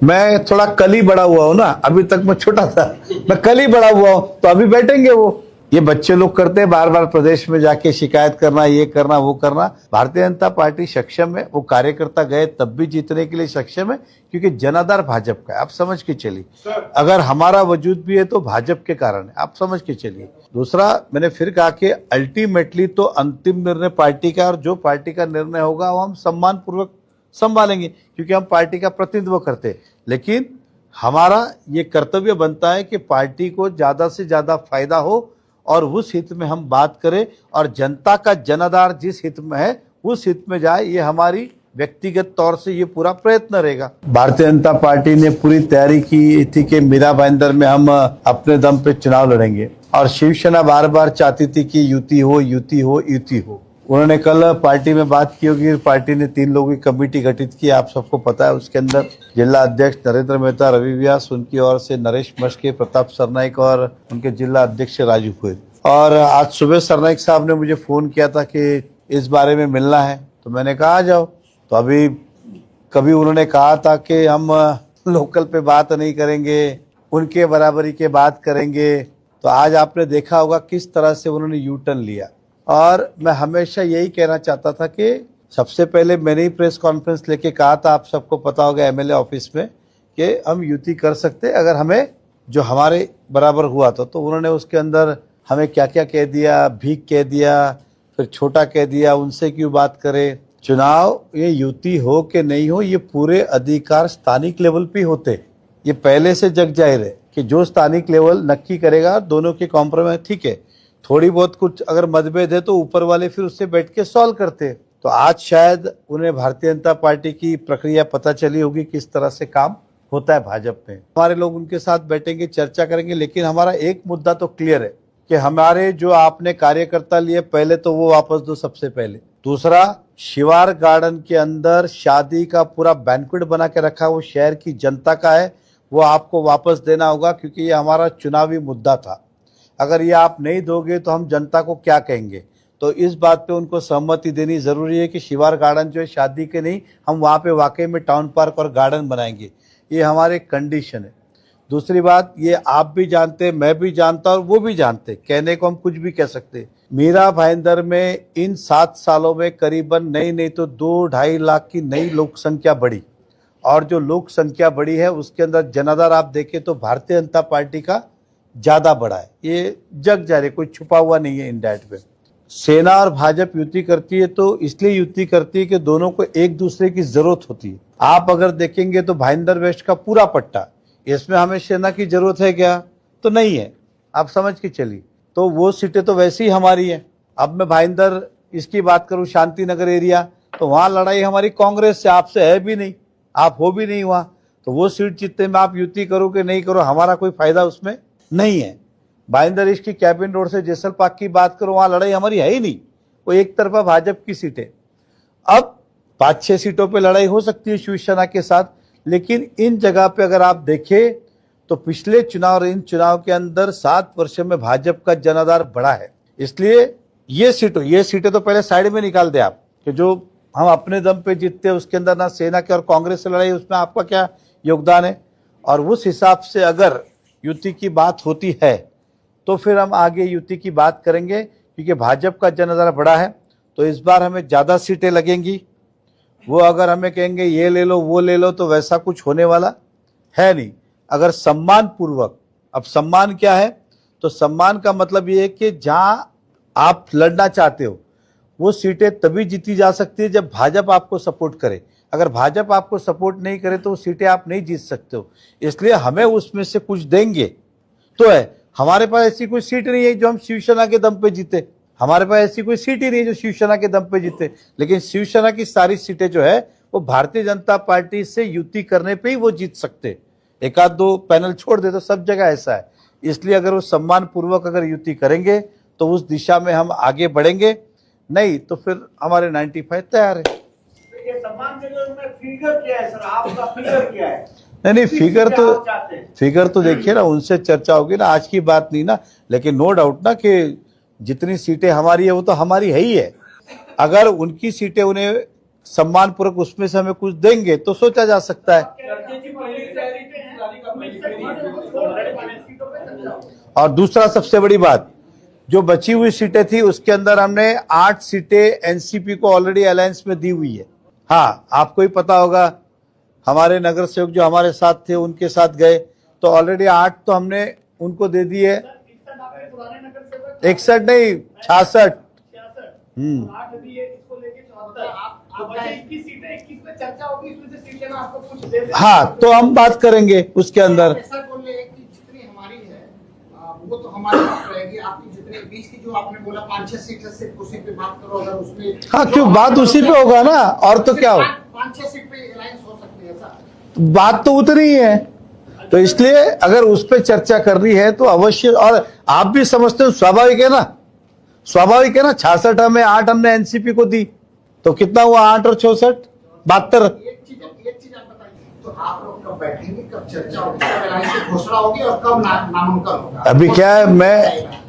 मैं थोड़ा कल ही बड़ा हुआ हूं ना, अभी तक मैं छोटा था, मैं कल ही बड़ा हुआ हूं, तो अभी बैठेंगे वो। ये बच्चे लोग करते हैं बार बार प्रदेश में जाके शिकायत करना, ये करना वो करना। भारतीय जनता पार्टी सक्षम है, वो कार्यकर्ता गए तब भी जीतने के लिए सक्षम है, क्योंकि जनाधार भाजपा का है। आप समझ के चलिए, अगर हमारा वजूद भी है तो भाजपा के कारण है, आप समझ के चलिए। दूसरा, मैंने फिर कहा कि अल्टीमेटली तो अंतिम निर्णय पार्टी का, और जो पार्टी का निर्णय होगा वो हम सम्मान पूर्वक संभालेंगे, क्योंकि हम पार्टी का प्रतिनिधित्व करते हैं। लेकिन हमारा ये कर्तव्य बनता है कि पार्टी को ज्यादा से ज्यादा फायदा हो और उस हित में हम बात करें, और जनता का जनाधार जिस हित में है उस हित में जाए। ये हमारी व्यक्तिगत तौर से ये पूरा प्रयत्न रहेगा। भारतीय जनता पार्टी ने पूरी तैयारी की थी कि मीरा भाईंदर में हम अपने दम पे चुनाव लड़ेंगे, और शिवसेना बार बार चाहती थी कि युति हो, युति हो, युति हो। उन्होंने कल पार्टी में बात की होगी, पार्टी ने 3 लोगों की कमेटी गठित की, आप सबको पता है। उसके अंदर जिला अध्यक्ष नरेंद्र मेहता, रवि व्यास, उनकी ओर से नरेश मस्के, प्रताप सरनाइक और उनके जिला अध्यक्ष राजू गोयल। और आज सुबह सरनाइक साहब ने मुझे फोन किया था कि इस बारे में मिलना है, तो मैंने कहा आ जाओ। तो अभी कभी उन्होंने कहा था कि हम लोकल पे बात नहीं करेंगे, उनके बराबरी के बात करेंगे, तो आज आपने देखा होगा किस तरह से उन्होंने यू टर्न लिया। और मैं हमेशा यही कहना चाहता था कि सबसे पहले मैंने ही प्रेस कॉन्फ्रेंस लेके कहा था, आप सबको पता होगा एमएलए ऑफिस में, कि हम युति कर सकते अगर हमें जो हमारे बराबर हुआ था। तो उन्होंने उसके अंदर हमें क्या क्या कह दिया, भीख कह दिया, फिर छोटा कह दिया, उनसे क्यों बात करें। चुनाव ये युति हो कि नहीं हो, ये पूरे अधिकार स्थानिक लेवल पे होते, ये पहले से जग जाहिर है कि जो स्थानिक लेवल नक्की करेगा, दोनों के कॉम्प्रोमाइज ठीक है। थोड़ी बहुत कुछ अगर मतभेद है तो ऊपर वाले फिर उससे बैठ के सॉल्व करते। तो आज शायद उन्हें भारतीय जनता पार्टी की प्रक्रिया पता चली होगी, किस तरह से काम होता है भाजपा में। हमारे लोग उनके साथ बैठेंगे, चर्चा करेंगे, लेकिन हमारा एक मुद्दा तो क्लियर है कि हमारे जो आपने कार्यकर्ता लिए, पहले तो वो वापस दो सबसे पहले। दूसरा, शिवार गार्डन के अंदर शादी का पूरा बैंक्वेट बना के रखा, वो शहर की जनता का है, वो आपको वापस देना होगा, क्योंकि ये हमारा चुनावी मुद्दा था। अगर ये आप नहीं दोगे तो हम जनता को क्या कहेंगे। तो इस बात पे उनको सहमति देनी जरूरी है कि शिवार गार्डन जो है शादी के नहीं, हम वहाँ पे वाकई में टाउन पार्क और गार्डन बनाएंगे, ये हमारे कंडीशन है। दूसरी बात, ये आप भी जानते, मैं भी जानता और वो भी जानते, कहने को हम कुछ भी कह सकते। मीरा भाईंदर में इन 7 सालों में करीबन नहीं तो 2-2.5 लाख की नई लोक संख्या बढ़ी, और जो लोक संख्या बढ़ी है उसके अंदर जनाधार आप देखें तो भारतीय जनता पार्टी का ज्यादा बड़ा है। ये जग जाहिर, कोई छुपा हुआ नहीं है इन डैट पे। सेना और भाजपा युति करती है तो इसलिए युति करती है कि दोनों को एक दूसरे की जरूरत होती है। आप अगर देखेंगे तो भाईंदर वेस्ट का पूरा पट्टा, इसमें हमें सेना की जरूरत है क्या? तो नहीं है, आप समझ के चलिए। तो वो सीटें तो वैसे ही हमारी है। अब मैं भाईंदर इसकी बात करूं, शांति नगर एरिया, तो वहां लड़ाई हमारी कांग्रेस से, आपसे है भी नहीं, आप हो भी नहीं वहां। तो वो सीट जीतने में आप युति करो कि नहीं करो, हमारा कोई फायदा उसमें नहीं है। भाईंदर ईस्ट की कैबिन रोड से जेसल पार्क की बात करो, वहां लड़ाई हमारी है ही नहीं, वो एक तरफा भाजपा की सीटें। अब 5-6 सीटों पे लड़ाई हो सकती है शिवसेना के साथ, लेकिन इन जगह पे अगर आप देखें तो पिछले चुनाव और इन चुनाव के अंदर 7 वर्षों में भाजपा का जनाधार बढ़ा है। इसलिए ये सीटें तो पहले साइड में निकाल दे आप, कि जो हम अपने दम पे जीतते हैं उसके अंदर ना सेना के और कांग्रेस से लड़ाई, उसमें आपका क्या योगदान है। और उस हिसाब से अगर युति की बात होती है तो फिर हम आगे युति की बात करेंगे, क्योंकि भाजपा का जनाधार बड़ा है। तो इस बार हमें ज्यादा सीटें लगेंगी। वो अगर हमें कहेंगे ये ले लो वो ले लो, तो वैसा कुछ होने वाला है नहीं। अगर सम्मान पूर्वक, अब सम्मान क्या है, तो सम्मान का मतलब ये है कि जहां आप लड़ना चाहते हो वो सीटें तभी जीती जा सकती है जब भाजपा आपको सपोर्ट करे। अगर भाजपा आपको सपोर्ट नहीं करे तो वो सीटें आप नहीं जीत सकते हो। इसलिए हमें उसमें से कुछ देंगे तो है। हमारे पास ऐसी कोई सीट नहीं है जो हम शिवसेना के दम पे जीते, हमारे पास ऐसी कोई सीट ही नहीं है जो शिवसेना के दम पे जीते। लेकिन शिवसेना की सारी सीटें जो है वो भारतीय जनता पार्टी से युति करने पे ही वो जीत सकते। 1-2 पैनल छोड़ दे तो सब जगह ऐसा है। इसलिए अगर वो सम्मान पूर्वक अगर युति करेंगे तो उस दिशा में हम आगे बढ़ेंगे, नहीं तो फिर हमारे 95 तैयार है। ये सम्मान के लिए फिगर क्या है सर, आपका फिगर क्या है? नहीं, फिगर तो देखिए ना, उनसे चर्चा होगी ना, आज की बात नहीं ना। लेकिन नो डाउट ना कि जितनी सीटें हमारी है वो तो हमारी है ही है। अगर उनकी सीटें उन्हें सम्मानपूर्वक उसमें से हमें कुछ देंगे तो सोचा जा सकता है। और दूसरा सबसे बड़ी बात, जो बची हुई सीटें थी उसके अंदर हमने 8 सीटें एनसीपी को ऑलरेडी अलायंस में दी हुई है। हाँ, आपको ही पता होगा, हमारे नगर सेवक जो हमारे साथ थे उनके साथ गए तो ऑलरेडी 8 तो हमने उनको दे दी है। 61 नहीं, 66। हाँ, तो हम बात करेंगे उसके अंदर। ऐसा बोल रहे हैं कि जितनी हमारी है वो तो हमारे पास रहेगी। आपकी जितनी 20 की जो आपने बोला 5-6 सीट से उसी पे बात करो, अगर उसमें हाँ, क्यों बात उसी पे होगा ना, और तो क्या हो, 5-6 सीट पे अलायंस हो सकती है ऐसा। बात तो उतनी ही है। तो इसलिए अगर उस पर चर्चा करनी है तो अवश्य, और आप भी समझते हो स्वाभाविक है ना, स्वाभाविक है ना। 66 में 8 हमने एनसीपी को दी तो कितना हुआ, 8 और 66, 72। एक चीज आप बताइए, तो आप लोग कब बैठेंगे, कब चर्चा होगी, कब अलायंस की घोषणा होगी और कब नामांकन होगा? अभी क्या है,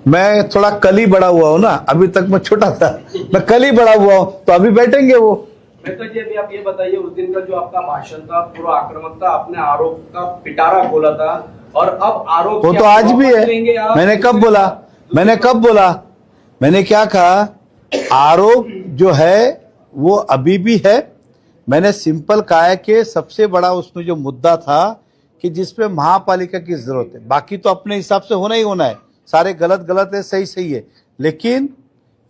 मैं थोड़ा कल ही बड़ा हुआ हूं ना, अभी तक मैं छोटा था, मैं कल ही बड़ा हुआ हूं, तो अभी बैठेंगे वो। तो जी अभी आप ये बताइए, उस दिन का जो आपका भाषण था पूरा आक्रामक था, आपने आरोप का पिटारा खोला था और अब आरोप वो तो आज भी है। मैंने कब बोला, मैंने क्या कहा, आरोप जो है वो अभी भी है। मैंने सिंपल कहा है कि सबसे बड़ा उसमें जो मुद्दा था कि जिसमें महापालिका की जरूरत है, बाकी तो अपने हिसाब से होना ही होना है, सारे गलत है, सही है, लेकिन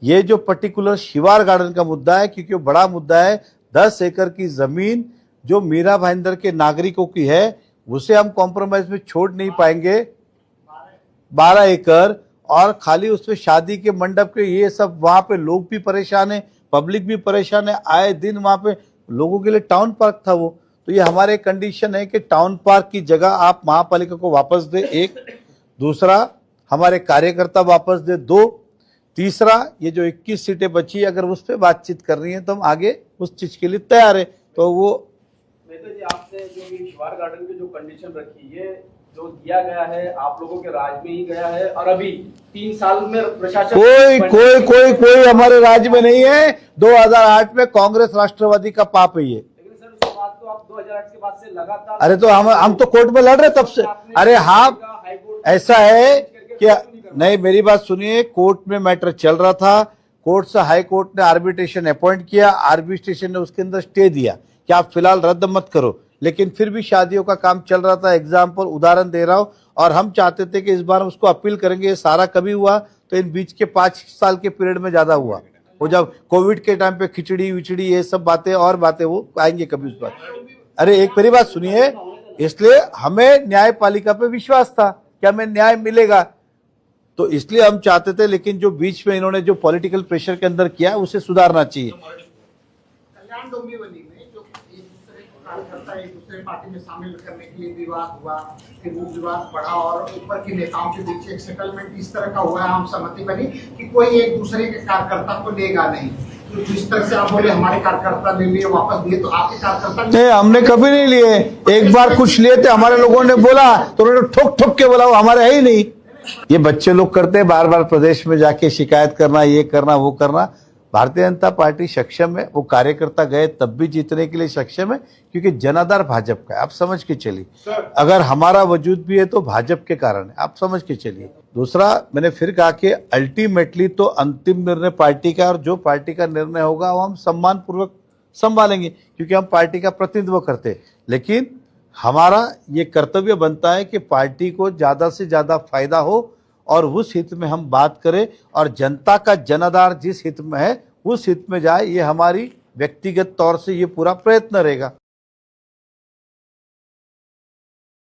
ये जो पर्टिकुलर शिवार गार्डन का मुद्दा है, क्योंकि वो बड़ा मुद्दा है, 10 एकड़ की जमीन जो मीरा भाईंदर के नागरिकों की है उसे हम कॉम्प्रोमाइज में छोड़ नहीं पाएंगे। 12 एकड़ और खाली उसमें शादी के मंडप के ये सब, वहां पे लोग भी परेशान है, पब्लिक भी परेशान है, आए दिन वहां पे लोगों के लिए टाउन पार्क था वो। तो ये हमारे कंडीशन है कि टाउन पार्क की जगह आप महापालिका को वापस दे, एक। दूसरा, हमारे कार्यकर्ता वापस दे, 2। तीसरा, ये जो 21 सीटें बची, अगर उस पर बातचीत करनी है तो हम आगे उस चीज के लिए तैयार है। तो वो मेहता जी, आपने जो ये शिवार गार्डन की जो कंडीशन रखी है, जो दिया गया है आप लोगों के राज में ही गया है, और अभी 3 साल में प्रशासन कोई हमारे राज्य में नहीं है। 2008 में कांग्रेस राष्ट्रवादी का पाप है ये। लेकिन सर उसके बाद तो आप 2008 के बाद से लगातार, अरे तो हम तो कोर्ट में लड़ रहे तब से। अरे हाँ, ऐसा है कि नहीं, मेरी बात सुनिए, कोर्ट में मैटर चल रहा था, कोर्ट से हाई कोर्ट ने आर्बिट्रेशन अपॉइंट किया, आर्बिट्रेशन ने उसके अंदर स्टे दिया कि आप फिलहाल रद्द मत करो, लेकिन फिर भी शादियों का काम चल रहा था। एग्जाम्पल उदाहरण दे रहा हूं, और हम चाहते थे कि इस बार हम उसको अपील करेंगे। ये सारा कभी हुआ तो इन बीच के 5 साल के पीरियड में ज्यादा हुआ, वो जब कोविड के टाइम पे खिचड़ी विचड़ी ये सब बातें और बातें, वो आएंगे कभी उस बात। अरे एक मेरी बात सुनिए, इसलिए हमें न्यायपालिका पे विश्वास था कि हमें न्याय मिलेगा, तो इसलिए हम चाहते थे, लेकिन जो बीच में इन्होंने जो पॉलिटिकल प्रेशर के अंदर किया उसे सुधारना चाहिए। कल्याण डोंबिवली में जो एक दूसरे कार्यकर्ता एक दूसरे पार्टी में शामिल करने के लिए विवाद हुआ, फिर वो विवाद बढ़ा और ऊपर के नेताओं के बीच एक सेटलमेंट इस तरह का हुआ, आम सहमति बनी कि कोई एक दूसरे के कार्यकर्ता को लेगा नहीं। तो जिस तरह से आप बोले हमारे कार्यकर्ता ले लिए, वापस दिए, तो आपके कार्यकर्ता नहीं, हमने कभी नहीं लिए। एक बार कुछ लिए थे, हमारे लोगों ने बोला तो उन्होंने ठोक के बोला, वो हमारे है ही नहीं। ये बच्चे लोग करते हैं, बार बार प्रदेश में जाके शिकायत करना, ये करना वो करना। भारतीय जनता पार्टी सक्षम है, वो कार्यकर्ता गए तब भी जीतने के लिए सक्षम है, क्योंकि जनाधार भाजपा का है। आप समझ के चलिए, अगर हमारा वजूद भी है तो भाजपा के कारण है, आप समझ के चलिए। दूसरा, मैंने फिर कहा कि अल्टीमेटली तो अंतिम निर्णय पार्टी का, और जो पार्टी का निर्णय होगा वो हम सम्मान पूर्वक संभालेंगे, क्योंकि हम पार्टी का प्रतिनिधित्व करते हैं। लेकिन हमारा ये कर्तव्य बनता है कि पार्टी को ज्यादा से ज्यादा फायदा हो और उस हित में हम बात करें, और जनता का जनाधार जिस हित में है उस हित में जाए। ये हमारी व्यक्तिगत तौर से ये पूरा प्रयत्न रहेगा।